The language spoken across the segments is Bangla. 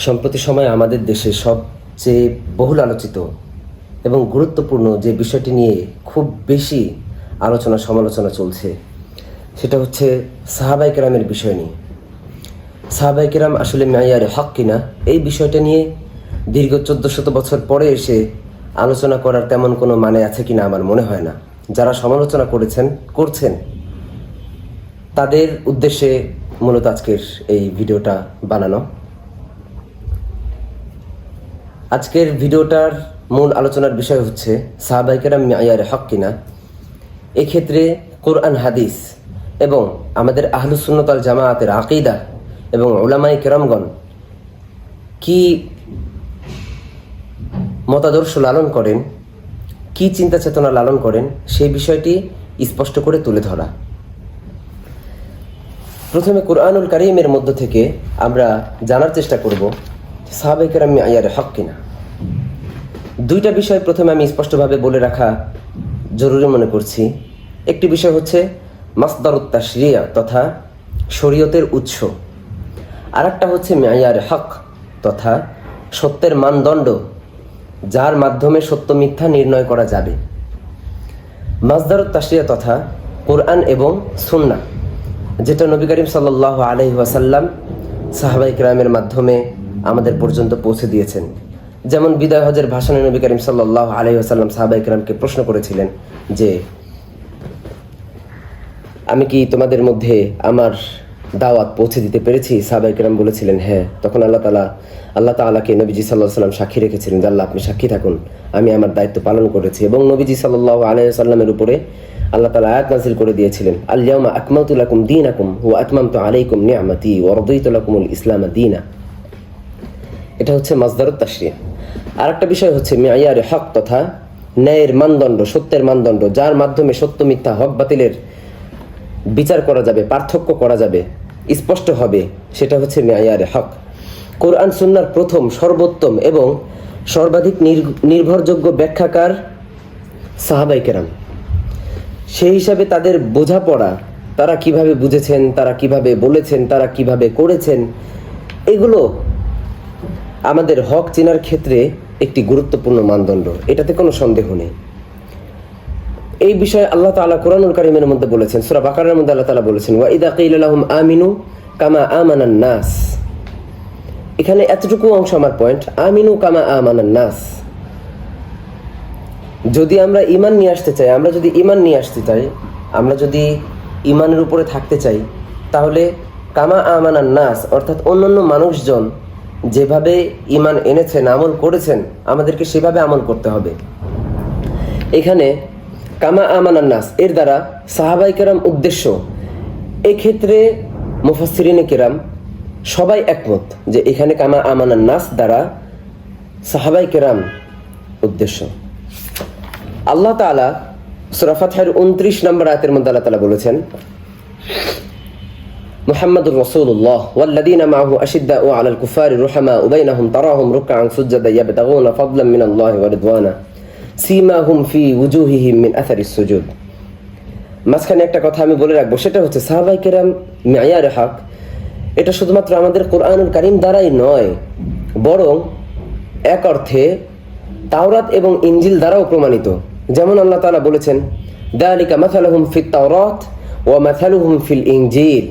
সম্প্রতি সময়ে আমাদের দেশে সবচেয়ে বহুল আলোচিত এবং গুরুত্বপূর্ণ যে বিষয়টি নিয়ে খুব বেশি আলোচনা সমালোচনা চলছে সেটা হচ্ছে সাহাবায়ে কেরামের বিষয় নিয়ে। সাহাবায়ে কেরাম আসলে মেয়ারে হক কিনা, এই বিষয়টা নিয়ে দীর্ঘ 1400 বছর পরে এসে আলোচনা করার তেমন কোনো মানে আছে কিনা আমার মনে হয় না। যারা সমালোচনা করছেন তাদের উদ্দেশ্যে মূলত আজকের এই ভিডিওটা বানানো। আজকের ভিডিওটার মূল আলোচনার বিষয় হচ্ছে সাহাবায়ে কেরাম মেয়ারে হক কিনা। এক্ষেত্রে কোরআন হাদিস এবং আমাদের আহলুস সুন্নাত ওয়াল জামাআতের আকীদা এবং উলামায়ে কেরামগণ কি মতাদর্শ লালন করেন, কি চিন্তা চেতনা লালন করেন, সেই বিষয়টি স্পষ্ট করে তুলে ধরা। প্রথমে কুরআনুল কারীমের মধ্য থেকে আমরা জানার চেষ্টা করব সাহাবায়ে কেরাম মেয়ারে হক কিনা। দুইটা বিষয় প্রথমে আমি স্পষ্টভাবে বলে রাখা জরুরি মনে করছি। একটি বিষয় হচ্ছে মাসদারুত তাশরিয়া তথা শরীয়তের উৎস, আর একটা হচ্ছে মেয়ারে হক তথা সত্যের মানদণ্ড, যার মাধ্যমে সত্য মিথ্যা নির্ণয় করা যাবে। মাসদারুত তাশরিয়া তথা কোরআন এবং সুন্নাহ, যেটা নবী করিম সাল্লাল্লাহু আলাইহি ওয়াসাল্লাম সাহাবায়ে কেরামের মাধ্যমে আমাদের পর্যন্ত পৌঁছে দিয়েছেন। যেমন বিদায় হজের ভাষণে নবী করিম সাল্লাল্লাহু আলাইহি ওয়াসাল্লাম সাহাবায়ে কেরামকে প্রশ্ন করেছিলেন যে আমি কি তোমাদের মধ্যে আমার দাওয়াত পৌঁছে দিতে পেরেছি? সাহাবায়ে কেরাম বলেছিলেন হ্যাঁ। তখন আল্লাহ তাআলাকে নবীজি সাল্লাল্লাহু আলাইহি ওয়াসাল্লাম সাক্ষী রেখেছিলেন যে আল্লাহ আপনি সাক্ষী থাকুন, আমি আমার দায়িত্ব পালন করেছি। এবং নবীজি সাল্লাল্লাহু আলাইহি ওয়াসাল্লামের উপরে আল্লাহ তাআলা আয়াত নাযিল করে দিয়েছিলেন আল ইয়াউমা আকমালতু লাকুম দীনাকুম ওয়া আতমামতু আলাইকুম নি'মাতি ওয়া রাদিতু লাকুমুল ইসলাম দীনা। এটা হচ্ছে মাসদারুত তাশরিয়া। আর একটা বিষয় হচ্ছে মেয়ারে হক তথা ন্যায়ের মানদণ্ড, সত্যের মানদণ্ড, যার মাধ্যমে সত্য মিথ্যা, হক বাতিলের বিচার করা যাবে, পার্থক্য করা যাবে, স্পষ্ট হবে, সেটা হচ্ছে মেয়ারে হক। কোরআন সুন্নাহর প্রথম, সর্বোত্তম এবং সর্বাধিক নির্ভরযোগ্য ব্যাখ্যাকার সাহাবায়ে কেরাম। সেই হিসাবে তাদের বোঝাপড়া, তারা কিভাবে বুঝেছেন, তারা কিভাবে বলেছেন, তারা কিভাবে করেছেন, এগুলো আমাদের হক চেনার ক্ষেত্রে একটি গুরুত্বপূর্ণ মানদণ্ড, এটাতে কোনো সন্দেহ নেই। এই বিষয়ে আল্লাহ তাআলা কোরআনুল কারীমের মধ্যে বলেছেন, সূরা বাকারার মধ্যে আল্লাহ তাআলা বলেছেন ওয়া ইযা কিলা লাহুম আমিনু কামা আমানান নাস। এখানে এতটুকু অংশ আমার পয়েন্ট, আমিনু কামা আমানান নাস। যদি আমরা ঈমান নিয়ে আসতে চাই, আমরা যদি ঈমানের উপরে থাকতে চাই, তাহলে কামা আমানান নাস অর্থাৎ অন্যান্য মানুষজন যেভাবে ঈমান এনেছেন, আমল করেছেন, আমাদেরকে সেভাবে আমল করতে হবে। এখানে কামা আমানান নাস এর দ্বারা সাহাবায়ে কেরাম উদ্দেশ্য। এক্ষেত্রে মুফাসসিরিনে কেরাম সবাই একমত যে এখানে কামা আমানান নাস দ্বারা সাহাবায়ে কেরাম উদ্দেশ্য। আল্লাহ তাআলা সূরা ফাতহের 29 নম্বর আয়াতের মধ্যে আল্লাহ তাআলা বলেছেন মুহাম্মাদুর রাসূলুল্লাহ ওয়াল্লাযীনা মাআহু আশিদ্দাউ আলাল কুফারি রুহামাউ বাইনাহুম তারাহুম রুকআন সুজদান ইয়াবতাগুনা ফাদলান মিনাল্লাহি ওয়া রিদওয়ানা সীমাহুম ফি উজুহিহিম মিন আথারিস সুজুদ। মাঝখানে একটা কথা আমি বলে রাখবো, সেটা হচ্ছে সাহাবায়ে কেরাম মেয়ারে হক এটা শুধুমাত্র আমাদের কোরআনুল কারীম দ্বারাই নয়, বরং এক অর্থে তাওরাত এবং ইনজিল দ্বারাও প্রমাণিত। যেমন আল্লাহ তাআলা বলেছেন যালিকা মাসালুহুম ফিত তাওরাত ওয়া মাসালুহুম ফিল ইনজিল।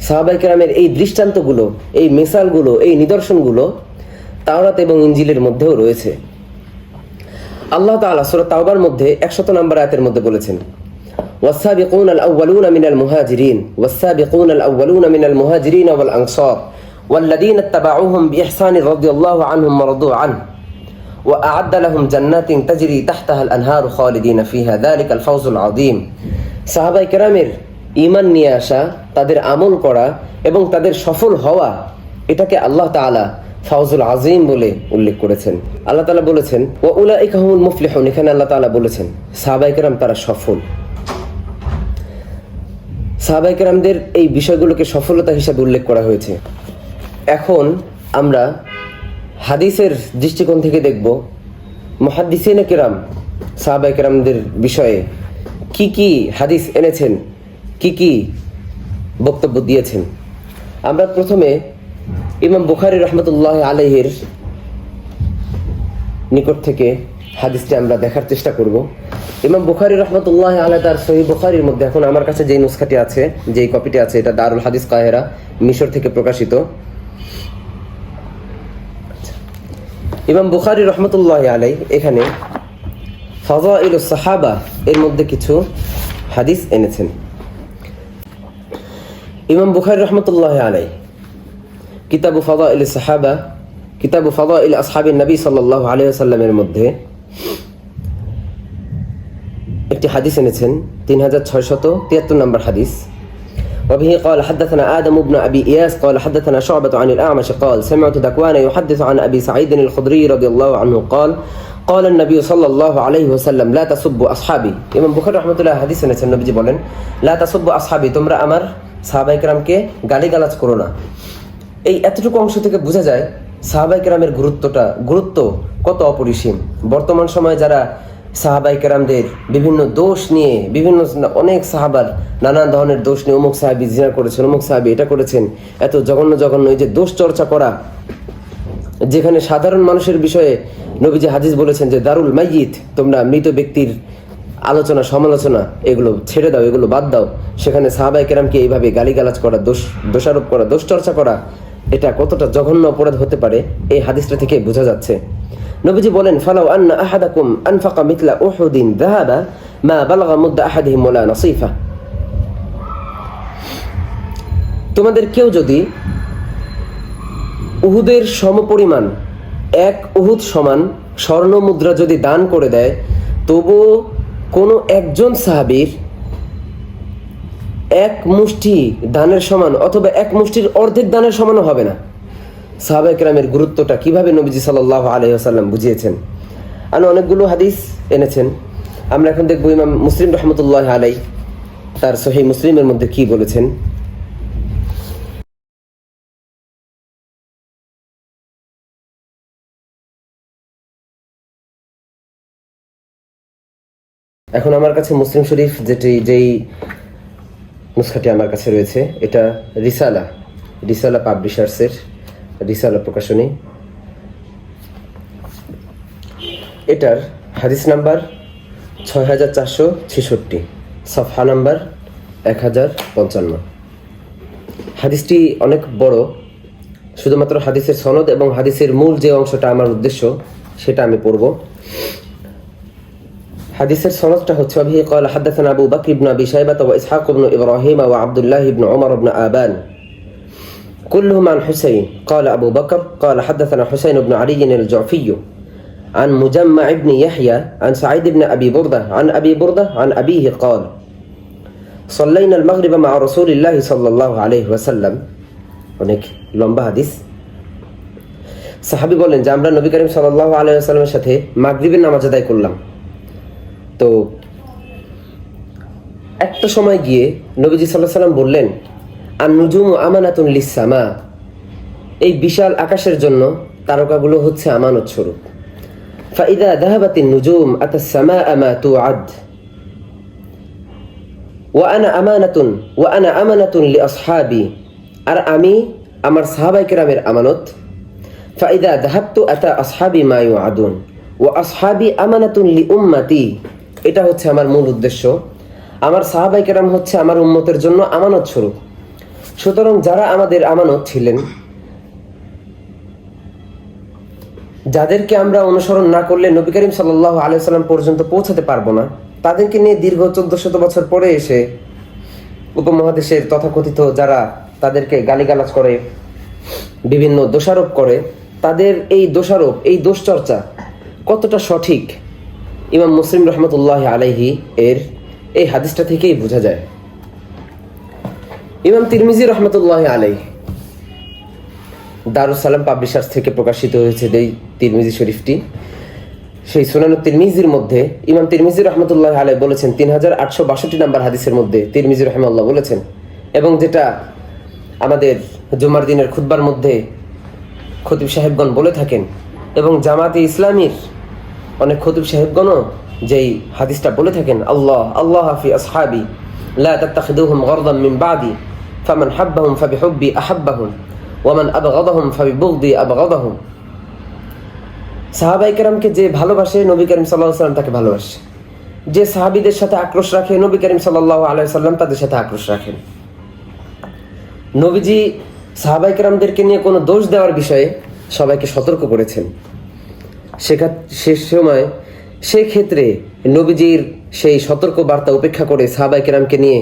সাহাবায়ে কেরামের এই দৃষ্টান্তগুলো, এই মিসালগুলো, এই নিদর্শনগুলো তাওরাত এবং ইনজিলের মধ্যেও রয়েছে। আল্লাহ তাআলা সূরা তাওবার মধ্যে 100 নম্বর আয়াতের মধ্যে বলেছেন ওয়াস-সাবিকুনাল আউয়ালুনা মিনাল মুহাজিরিন ওয়াস-সাবিকুনাল আউয়ালুনা মিনাল মুহাজিরিন ওয়াল আনসার ওয়াল্লাযীনা ইত্তাবাউহুম বিইহসান রাদিয়াল্লাহু আনহুম ওয়া রাদু আনহু ওয়া আ'আদ্দা লাহুম জান্নাতিন তাজরি তাহতাহাল আনহারু খালিদিনা ফিহা যালিকাল ফাওজুল আযীম। সাহাবায়ে কেরামের ঈমান নিয়ে আসা, তাদের আমল করা এবং তাদের সফল হওয়া, এটাকে আল্লাহ তাআলা ফাওজুল আযীম বলে উল্লেখ করেছেন। আল্লাহ তাআলা বলেছেন ওয়া উলাইকা হুমুল মুফলিহুন। এখানে আল্লাহ তাআলা বলেছেন সাহাবায়ে কেরাম তারা সফল। সাহাবায়ে কেরামদের এই বিষয়গুলোকে সফলতা হিসেবে উল্লেখ করা হয়েছে। এখন আমরা হাদিসের দৃষ্টিকোণ থেকে দেখব মুহাদ্দিসিনে কেরাম সাহাবায়ে কেরামদের বিষয়ে কি কি হাদিস এনেছেন, কি কি বক্তব্য দিয়েছেন। আমরা প্রথমে ইমাম বুখারী রহমতুল্লাহ আলাইহির নিকট থেকে হাদিসটি আমরা দেখার চেষ্টা করব। ইমাম বুখারী রহমতুল্লাহ আলাইহি তার সহিহ বুখারীর মধ্যে, এখন আমার কাছে যেই নুসখাটি আছে, যেই কপিটি আছে, এটা দারুল হাদিস কাহেরা মিশর থেকে প্রকাশিত। ইমাম বুখারী রহমতুল্লাহ আলাইহি এখানে ফাযাইলুস সাহাবা এর মধ্যে কিছু হাদিস এনেছেন। ইমাম বুখারী রহমতুল্লাহ আলাইহি কিতাবু ফাযাইলুস সাহাবা, কিতাবু ফাযাইল আসহাবিন নবী সাল্লাল্লাহু আলাইহি ওয়াসাল্লামের মধ্যে একটি হাদিস এনেছেন, 3673 নম্বর হাদিস। وبه قال حدثنا آدم بن أبي إياس قال حدثنا شعبة عن الأعمش قال سمعت ذكوان يحدث عن أبي سعيد الخدري رضي الله عنه قال قال النبي صلى الله عليه وسلم لا تسبوا أصحابي। ইমাম বুখারী রাহমাতুল্লাহ হাদিস এনেছেন, নবীজি বলেন লা তাসুব্বু আসহাবি, তোমরা আমার সাহাবায়ে কেরামকে গালিগালাজ করো না। এই এতটুকু অংশ থেকে বোঝা যায় সাহাবায়ে কেরামের গুরুত্ব কত অপরিসীম। বর্তমান সময়ে যারা সাহাবায়ে কেরামদের বিভিন্ন দোষ নিয়ে, অনেক সাহাবার নানান ধরনের দোষ নিয়ে, অমুক সাহাবী জিনা করেছেন, অমুক সাহাবী এটা করেছেন, এত জঘন্য এই যে দোষ চর্চা করা, যেখানে সাধারণ মানুষের বিষয়ে নবীজি হাদিস বলেছেন যে দারুল মাইয়িত, তোমরা মৃত ব্যক্তির আলোচনা সমালোচনা এগুলো ছেড়ে দাও, এগুলো বাদ দাও। সেখানে সাহাবায়ে কেরামকে এইভাবে গালিগালাজ করা, দোষারোপ করা, দোষ চর্চা করা, এটা কতটা জঘন্য অপরাধ হতে পারে এই হাদিসটা থেকে বোঝা যাচ্ছে। নবীজি বলেন ফালাউ আন্না আহাদাকুম আনফাকা মিথলা উহুদিন যাহাবা মা বালাগা মুদ্দা আহাদিহিম ওয়ালা নাসিফা, তোমাদের কেউ যদি উহুদের সমপরিমাণ, এক উহুদ সমান স্বর্ণ মুদ্রা যদি দান করে দেয়, তবু কোনো একজন সাহাবীর এক মুষ্টি দানের সমান অথবা এক মুষ্টির অর্ধেক দানের সমানও হবে না। সাহাবায়ে কেরামের গুরুত্বটা কিভাবে নবীজি সাল্লাল্লাহু আলাইহি ওয়াসাল্লাম বুঝিয়েছেন। আর অনেকগুলো হাদিস এনেছেন। আমরা এখন দেখব ইমাম মুসলিম রহমতুল্লাহ আলাইহি তার সহিহ মুসলিমের মধ্যে কি বলেছেন। এখন আমার কাছে মুসলিম শরীফ যেই নুসখাটি আমার কাছে রয়েছে, এটা রিসালা পাবলিশার্সের রিসালা প্রকাশনী। এটার হাদিস নাম্বার 6466, সফহা নাম্বার 1055। হাদিসটি অনেক বড়, শুধুমাত্র হাদিসের সনদ এবং হাদিসের মূল যে অংশটা আমার উদ্দেশ্য সেটা আমি পড়ব। হাদিসের সনদটা হচ্ছে অবিহি قال حدثنا أبو بكر بن أبي شيبة وإسحاق بن إبراهيم وعبد الله بن عمر بن آبان كلهم عن حسين قال أبو بكر قال حدثنا حسين بن علي الجعفي عن مجمع بن يحيى عن سعيد بن أبي بردة عن أبي بردة عن أبيه قال صلينا المغرب مع رسول الله صلى الله عليه وسلم। অনেক লম্বা হাদিস। সাহাবী বলেন যে আমরা নবী করিম সাল্লাল্লাহু আলাইহি ওয়াসাল্লামের সাথে মাগরিবের নামাজ আদায় করলাম। তো একটা সময় গিয়ে নবীজি সাল্লাল্লাহু আলাইহি ওয়াসাল্লাম বললেন আন-নুজুমু আমানাতুন লিস-সামা, এই বিশাল আকাশের জন্য তারকাগুলো হচ্ছে আমানত স্বরূপ। ফাইদা যাহাবাতিন নুজুম আতাস-সামাআ মা তুআদ ওয়া আনা আমানাতুন লিআসহাবি, আর আমি আমার সাহাবায়ে কেরামের আমানত। ফাইদা যাহাবতু আতা আসহাবি মা ইউআদুন ওয়া আসহাবি আমানাতুন লিউম্মতি, এটা হচ্ছে আমার মূল উদ্দেশ্য। আমার সাহাবায়ে কেরাম হচ্ছে আমার উম্মতের জন্য আমানত স্বরূপ। সুতরাং যারা আমাদের আমানত ছিলেন, যাদেরকে আমরা অনুসরণ না করলে নবী করিম সাল্লাল্লাহু আলাইহি ওয়াসাল্লাম পর্যন্ত পৌঁছাতে পারবো না, তাদেরকে নিয়ে দীর্ঘ 1400 বছর পরে এসে উপমহাদেশের তথাকথিত যারা তাদেরকে গালিগালাজ করে, বিভিন্ন দোষারোপ করে, তাদের এই দোষারোপ, এই দোষচর্চা কতটা সঠিক ইমাম মুসলিম রহমতুল্লাহ আলাইহি এর এই হাদিসটা থেকেই বোঝা যায়। ইমাম তিরমিজি রহমতুল্লাহ আলাইহি দারুস সালাম পাবলিশার্স থেকে প্রকাশিত হয়েছে এই তিরমিজি শরীফটি। সেই সুনান তিরমিজির মধ্যে ইমাম তিরমিজি রহমতুল্লাহ আলাইহি বলেছেন 3862 নম্বর হাদিসের মধ্যে তিরমিজি রাহিমাহুল্লাহ বলেছেন, এবং যেটা আমাদের জুমার দিনের খুতবার মধ্যে খতিব সাহেবগণ বলে থাকেন, এবং জামাতে ইসলামীর অনেক খতিব সাহেবগণও যেই হাদিসটা বলে থাকেন, আল্লাহ ফি আসহাবি লা তাত্তাখিদুহুম গরদাম মিন বাদি ফামান হাব্বাহুম ফাবিহুব্বি আহাব্বাহুম ওয়ামান আবগাদাহুম ফাবিবুগদি আবগাদাহুম। সাহাবায়ে কেরামকে যে ভালোবাসে নবী করিম সাল্লাল্লাহু আলাইহি ওয়াসাল্লাম তাকে ভালোবাসে, যে সাহাবীদের সাথে আক্রোশ রাখে নবী করিম সাল্লাল্লাহু আলাইহি ওয়াসাল্লাম তাদের সাথে আক্রোশ রাখেন। নবীজি সাহাবায়ে কেরামদেরকে নিয়ে কোনো দোষ দেওয়ার বিষয়ে সবাইকে সতর্ক করেছেন। সেক্ষেত্রে নবীজির সেই সতর্ক বার্তা উপেক্ষা করে সাহাবায়ে কেরামকে নিয়ে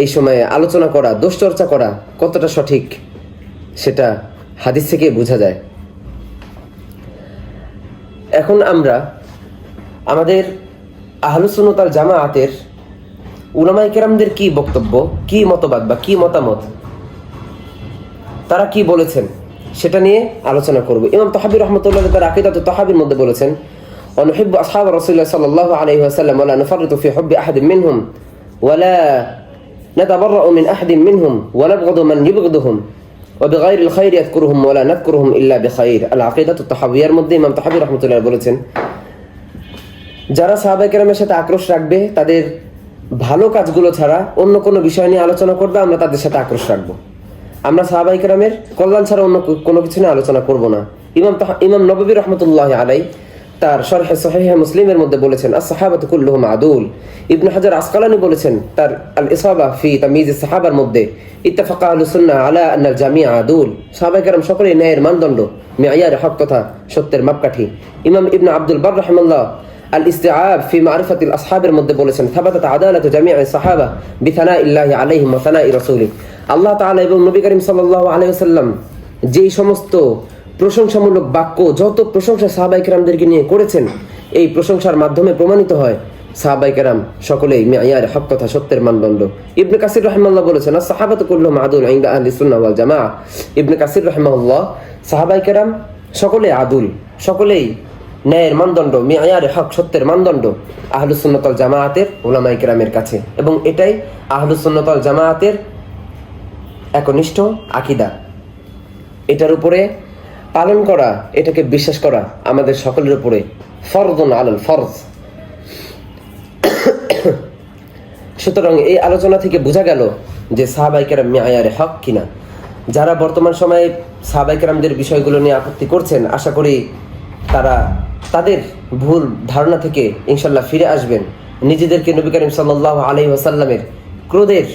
এই সময়ে আলোচনা করা, দোষ চর্চা করা কতটা সঠিক সেটা হাদিস থেকে বোঝা যায়। এখন আমরা আমাদের আহলুস সুন্নাত ওয়াল জামাআতের উলামায়ে কেরামদের কি বক্তব্য, কি মতবাদ বা কি মতামত, তারা কি বলেছেন সেটা নিয়ে আলোচনা করব। ইমাম তাহাবী রাহমাতুল্লাহ তার আকীদাতুত তাহাবীর মধ্যে বলেছেন, অনুহিব্বু আসহাব রাসূলুল্লাহ সাল্লাল্লাহু আলাইহি ওয়াসাল্লাম ওয়া লা নুফাররিতু ফি হুব্বি আহাদিন মিনহুম ওয়া লা নাতাবাররাউ মিন আহাদিন মিনহুম ওয়া নাবগযু মান ইবগযুহুম ওয়া বিগাইরিল খাইরি ইয়াযকুরুহুম ওয়া লা নাযকুরুহুম ইল্লা বিখাইর। আল আকীদাতুত তাহাবিয়ার মধ্যে ইমাম তাহাবী রাহমাতুল্লাহ বলেছেন, যারা সাহাবায়ে কেরামের সাথে আক্রোশ রাখবে, তাদের ভালো কাজগুলো ছাড়া অন্য কোনো বিষয় নিয়ে আলোচনা করবে, আমরা তাদের সাথে আক্রোশ রাখবো। আমরা সাহাবায়ে কেরামের কল্যাণ ছাড়া অন্য কোনো কিছু নিয়ে আলোচনা করব না। ইমাম নববী রাহমাতুল্লাহি আলাইহি তার শরহে সহিহ মুসলিমের মধ্যে বলেছেন, আস-সাহাবাতু কুল্লুহুম আদুল। ইবনে হাজার আসকালানি বলেছেন তার আল ইসাবা ফি তামিজ আস-সাহাবার মধ্যে, ইত্তাফাকা আহলুস সুন্নাহ আলা আন্নাল জামিআ আদুল। সাহাবায়ে কেরাম সকলেই ন্যায়ের মানদণ্ড, মিআয়ার হক তথা সত্যের মাপকাঠি। ইমাম ইবনে আব্দুল বার রাহিমাহুল্লাহ আল ইস্তিআব ফি মারিফাতিল আসহাবের মধ্যে বলেছেন, থাবাতাত আদালাতু জামিআ সাহাবা বিথানাইল্লাহি আলাইহিম ওয়া সানাই রাসূলি। আল্লাহ তাআলা এবং নবী করিম সাল্লাল্লাহু আলাইহি ওয়াসাল্লাম যেই সমস্ত প্রশংসামূলক বাক্য, যত প্রশংসা সাহাবায়ে কেরামদেরকে নিয়ে করেছেন, এই প্রশংসার মাধ্যমে প্রমাণিত হয় সাহাবায়ে কেরাম সকলেই মিআয়ার হক তথা সত্যের মানদণ্ড। ইবনে কাসির রাহিমাহুল্লাহ বলেছেন, আস-সাহাবাতু কুল্লুহুম আদুল ইনদা আহলিস সুন্নাহ ওয়াল জামাআহ। ইবনে কাসির রাহিমাহুল্লাহ সাহাবায়ে কেরাম সকলেই আদুল, সকলেই ন্যায়ের মানদণ্ড, মিআয়ার হক সত্যের মানদণ্ড আহলুস সুন্নাত ওয়াল জামাআতের উলামায়ে কেরামের কাছে, এবং এটাই আহলুস সুন্নাত ওয়াল জামাআতের একনিষ্ঠ আকীদা। এটার উপরে পালন করা, এটাকে বিশ্বাস করা আমাদের সকলের উপরে ফরজুন আলাল ফরজ। সুতরাং এই আলোচনা থেকে বোঝা গেল যে সাহাবায়ে কেরাম মিআয়ারে হক কিনা। যারা বর্তমান সময়ে সাহাবায়ে কেরামদের বিষয়গুলো নিয়ে আপত্তি করছেন, আশা করি তারা তাদের ভুল ধারণা থেকে ইনশাল্লাহ ফিরে আসবেন, নিজেদেরকে নবী করিম সাল্লাল্লাহু আলাইহি ওয়াসাল্লামের ক্রোধের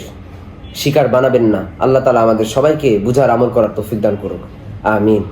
শিকার বানাবেন না। আল্লাহ তাআলা আমাদের সবাইকে বুঝার আমল করার তৌফিক দান করুক। আমিন।